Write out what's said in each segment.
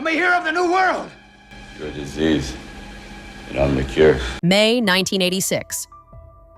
I'm a hero of the new world. You're a disease, and I'm the cure. May 1986.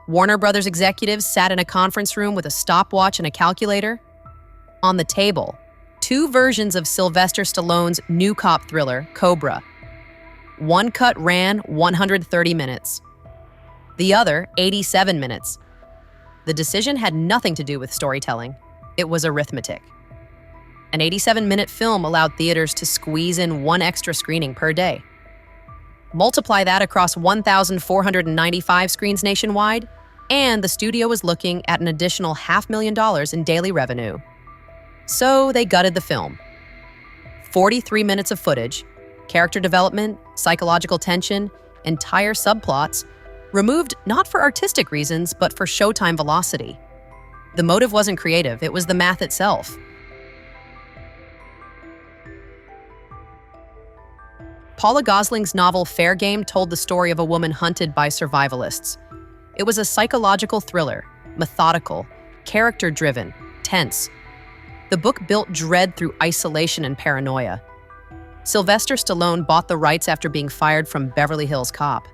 Warner Brothers executives sat in a conference room with a stopwatch and a calculator. On the table, 2 versions of Sylvester Stallone's new cop thriller, Cobra. One cut ran 130 minutes. The other, 87 minutes. The decision had nothing to do with storytelling. It was arithmetic. An 87-minute film allowed theaters to squeeze in 1 extra screening per day. Multiply that across 1,495 screens nationwide, and the studio was looking at an additional $500,000 in daily revenue. So they gutted the film. 43 minutes of footage, character development, psychological tension, entire subplots, removed not for artistic reasons, but for showtime velocity. The motive wasn't creative, it was the math itself. Paula Gosling's novel Fair Game told the story of a woman hunted by survivalists. It was a psychological thriller, methodical, character-driven, tense. The book built dread through isolation and paranoia. Sylvester Stallone bought the rights after being fired from Beverly Hills Cop.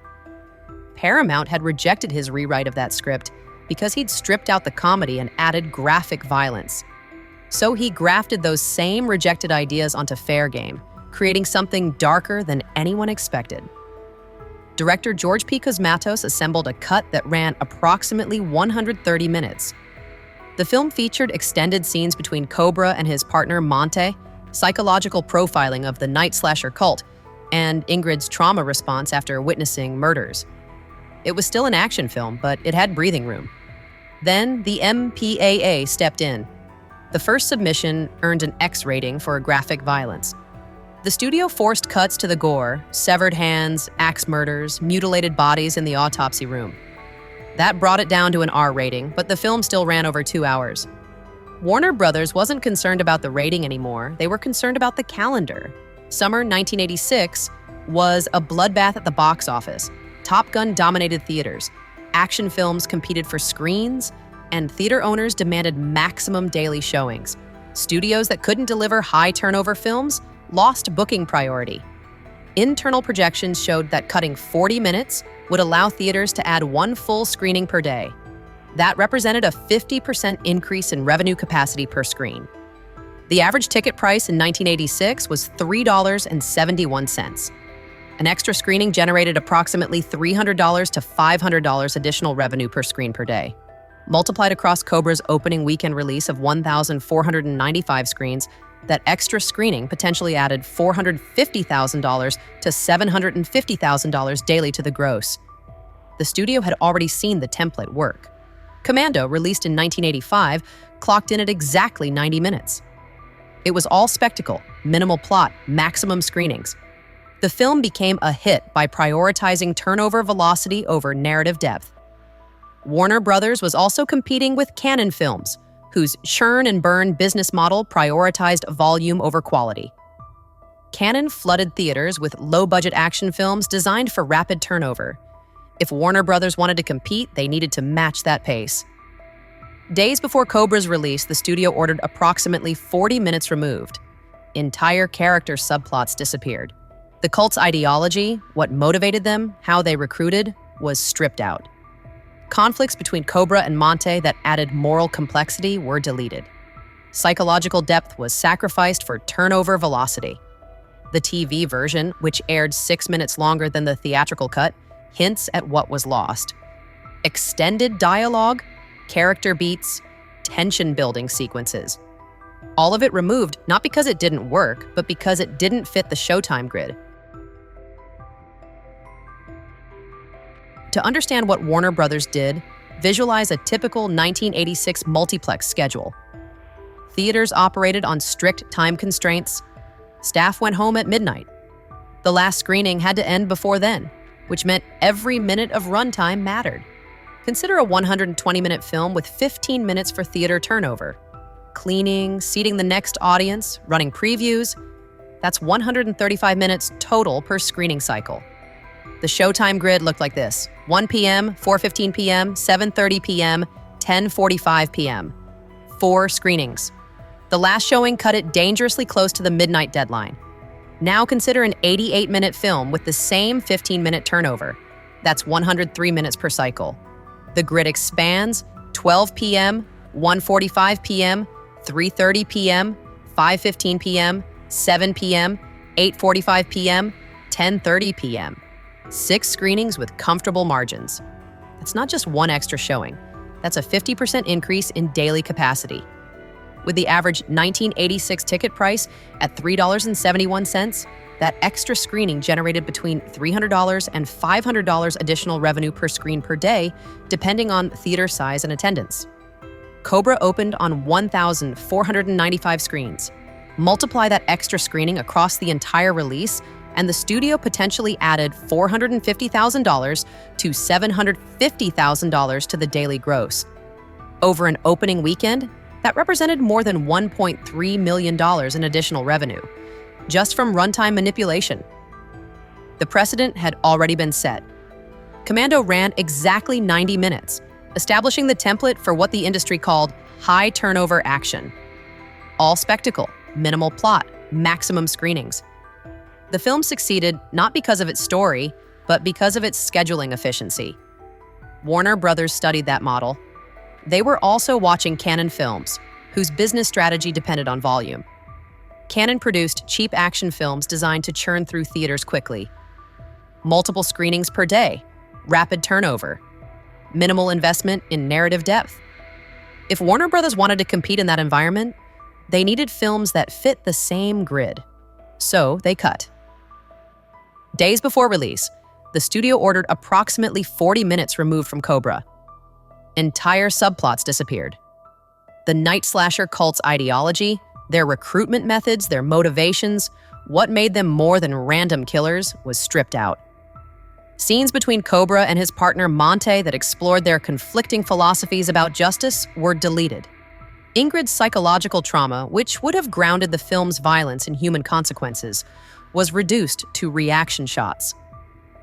Paramount had rejected his rewrite of that script because he'd stripped out the comedy and added graphic violence. So he grafted those same rejected ideas onto Fair Game, creating something darker than anyone expected. Director George P. Cosmatos assembled a cut that ran approximately 130 minutes. The film featured extended scenes between Cobra and his partner Monte, psychological profiling of the night slasher cult, and Ingrid's trauma response after witnessing murders. It was still an action film, but it had breathing room. Then the MPAA stepped in. The first submission earned an X rating for graphic violence. The studio forced cuts to the gore, severed hands, axe murders, mutilated bodies in the autopsy room. That brought it down to an R rating, but the film still ran over 2 hours. Warner Brothers wasn't concerned about the rating anymore, they were concerned about the calendar. Summer 1986 was a bloodbath at the box office. Top Gun dominated theaters. Action films competed for screens, and theater owners demanded maximum daily showings. Studios that couldn't deliver high turnover films lost booking priority. Internal projections showed that cutting 40 minutes would allow theaters to add 1 full screening per day. That represented a 50% increase in revenue capacity per screen. The average ticket price in 1986 was $3.71. An extra screening generated approximately $300 to $500 additional revenue per screen per day. Multiplied across Cobra's opening weekend release of 1,495 screens, that extra screening potentially added $450,000 to $750,000 daily to the gross. The studio had already seen the template work. Commando, released in 1985, clocked in at exactly 90 minutes. It was all spectacle, minimal plot, maximum screenings. The film became a hit by prioritizing turnover velocity over narrative depth. Warner Brothers was also competing with Cannon Films, whose churn and burn business model prioritized volume over quality. Cannon flooded theaters with low-budget action films designed for rapid turnover. If Warner Brothers wanted to compete, they needed to match that pace. Days before Cobra's release, the studio ordered approximately 40 minutes removed. Entire character subplots disappeared. The cult's ideology, what motivated them, how they recruited, was stripped out. Conflicts between Cobra and Monte that added moral complexity were deleted. Psychological depth was sacrificed for turnover velocity. The TV version, which aired 6 minutes longer than the theatrical cut, hints at what was lost. Extended dialogue, character beats, tension-building sequences. All of it removed not because it didn't work, but because it didn't fit the showtime grid. To understand what Warner Brothers did, visualize a typical 1986 multiplex schedule. Theaters operated on strict time constraints. Staff went home at midnight. The last screening had to end before then, which meant every minute of runtime mattered. Consider a 120-minute film with 15 minutes for theater turnover. Cleaning, seating the next audience, running previews. That's 135 minutes total per screening cycle. The showtime grid looked like this: 1 p.m., 4:15 p.m., 7:30 p.m., 10:45 p.m. 4 screenings. The last showing cut it dangerously close to the midnight deadline. Now consider an 88-minute film with the same 15-minute turnover. That's 103 minutes per cycle. The grid expands 12 p.m., 1:45 p.m., 3:30 p.m., 5:15 p.m., 7 p.m., 8:45 p.m., 10:30 p.m. 6 screenings with comfortable margins. That's not just one extra showing. That's a 50% increase in daily capacity. With the average 1986 ticket price at $3.71, that extra screening generated between $300 and $500 additional revenue per screen per day, depending on theater size and attendance. Cobra opened on 1,495 screens. Multiply that extra screening across the entire release, and the studio potentially added $450,000 to $750,000 to the daily gross. Over an opening weekend, that represented more than $1.3 million in additional revenue, just from runtime manipulation. The precedent had already been set. Commando ran exactly 90 minutes, establishing the template for what the industry called high turnover action. All spectacle, minimal plot, maximum screenings. The film succeeded not because of its story, but because of its scheduling efficiency. Warner Brothers studied that model. They were also watching Cannon Films, whose business strategy depended on volume. Cannon produced cheap action films designed to churn through theaters quickly. Multiple screenings per day, rapid turnover, minimal investment in narrative depth. If Warner Brothers wanted to compete in that environment, they needed films that fit the same grid. So they cut. Days before release, the studio ordered approximately 40 minutes removed from Cobra. Entire subplots disappeared. The night slasher cult's ideology, their recruitment methods, their motivations, what made them more than random killers was stripped out. Scenes between Cobra and his partner Monte that explored their conflicting philosophies about justice were deleted. Ingrid's psychological trauma, which would have grounded the film's violence in human consequences, was reduced to reaction shots.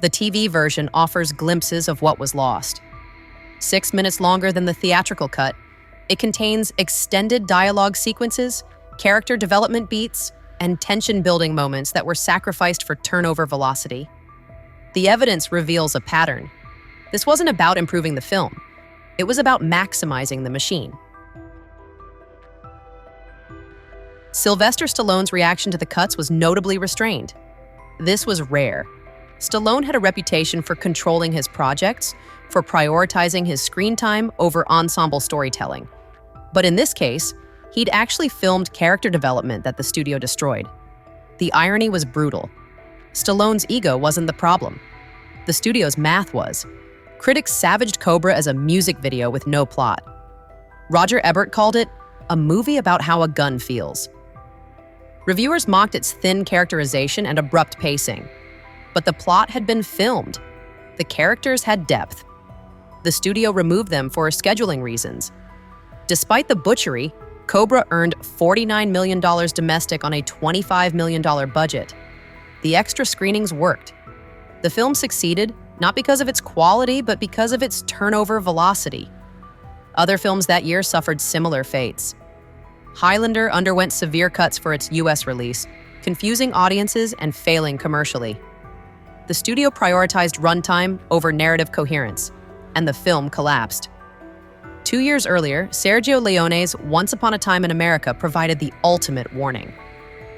The TV version offers glimpses of what was lost. 6 minutes longer than the theatrical cut, it contains extended dialogue sequences, character development beats, and tension-building moments that were sacrificed for turnover velocity. The evidence reveals a pattern. This wasn't about improving the film. It was about maximizing the machine. Sylvester Stallone's reaction to the cuts was notably restrained. This was rare. Stallone had a reputation for controlling his projects, for prioritizing his screen time over ensemble storytelling. But in this case, he'd actually filmed character development that the studio destroyed. The irony was brutal. Stallone's ego wasn't the problem. The studio's math was. Critics savaged Cobra as a music video with no plot. Roger Ebert called it a movie about how a gun feels. Reviewers mocked its thin characterization and abrupt pacing. But the plot had been filmed. The characters had depth. The studio removed them for scheduling reasons. Despite the butchery, Cobra earned $49 million domestic on a $25 million budget. The extra screenings worked. The film succeeded, not because of its quality, but because of its turnover velocity. Other films that year suffered similar fates. Highlander underwent severe cuts for its US release, confusing audiences and failing commercially. The studio prioritized runtime over narrative coherence, and the film collapsed. 2 years earlier, Sergio Leone's Once Upon a Time in America provided the ultimate warning.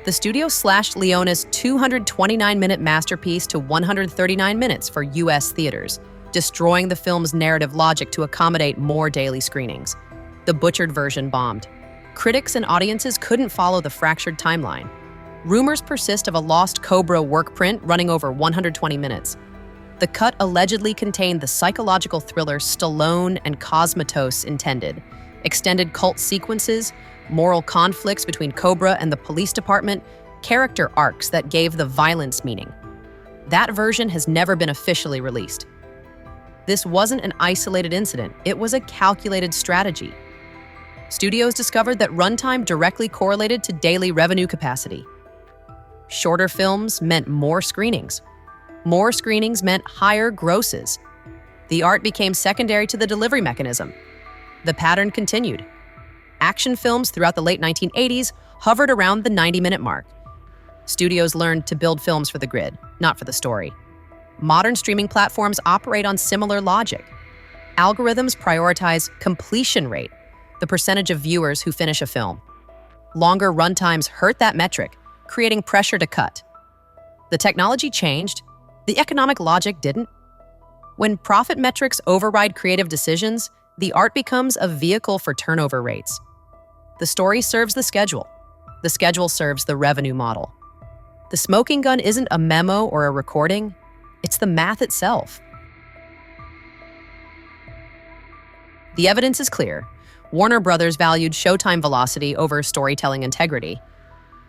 The studio slashed Leone's 229-minute masterpiece to 139 minutes for US theaters, destroying the film's narrative logic to accommodate more daily screenings. The butchered version bombed. Critics and audiences couldn't follow the fractured timeline. Rumors persist of a lost Cobra work print running over 120 minutes. The cut allegedly contained the psychological thriller Stallone and Cosmatos intended, extended cult sequences, moral conflicts between Cobra and the police department, character arcs that gave the violence meaning. That version has never been officially released. This wasn't an isolated incident, it was a calculated strategy. Studios discovered that runtime directly correlated to daily revenue capacity. Shorter films meant more screenings. More screenings meant higher grosses. The art became secondary to the delivery mechanism. The pattern continued. Action films throughout the late 1980s hovered around the 90-minute mark. Studios learned to build films for the grid, not for the story. Modern streaming platforms operate on similar logic. Algorithms prioritize completion rate, the percentage of viewers who finish a film. Longer runtimes hurt that metric, creating pressure to cut. The technology changed, the economic logic didn't. When profit metrics override creative decisions, the art becomes a vehicle for turnover rates. The story serves the schedule serves the revenue model. The smoking gun isn't a memo or a recording, it's the math itself. The evidence is clear. Warner Brothers valued showtime velocity over storytelling integrity.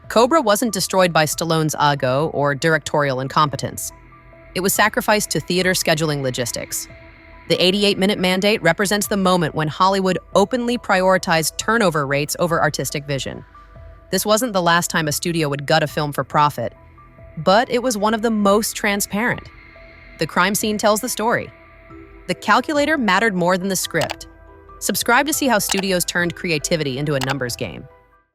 Cobra wasn't destroyed by Stallone's ego or directorial incompetence. It was sacrificed to theater scheduling logistics. The 88-minute mandate represents the moment when Hollywood openly prioritized turnover rates over artistic vision. This wasn't the last time a studio would gut a film for profit, but it was one of the most transparent. The crime scene tells the story. The calculator mattered more than the script. Subscribe to see how studios turned creativity into a numbers game.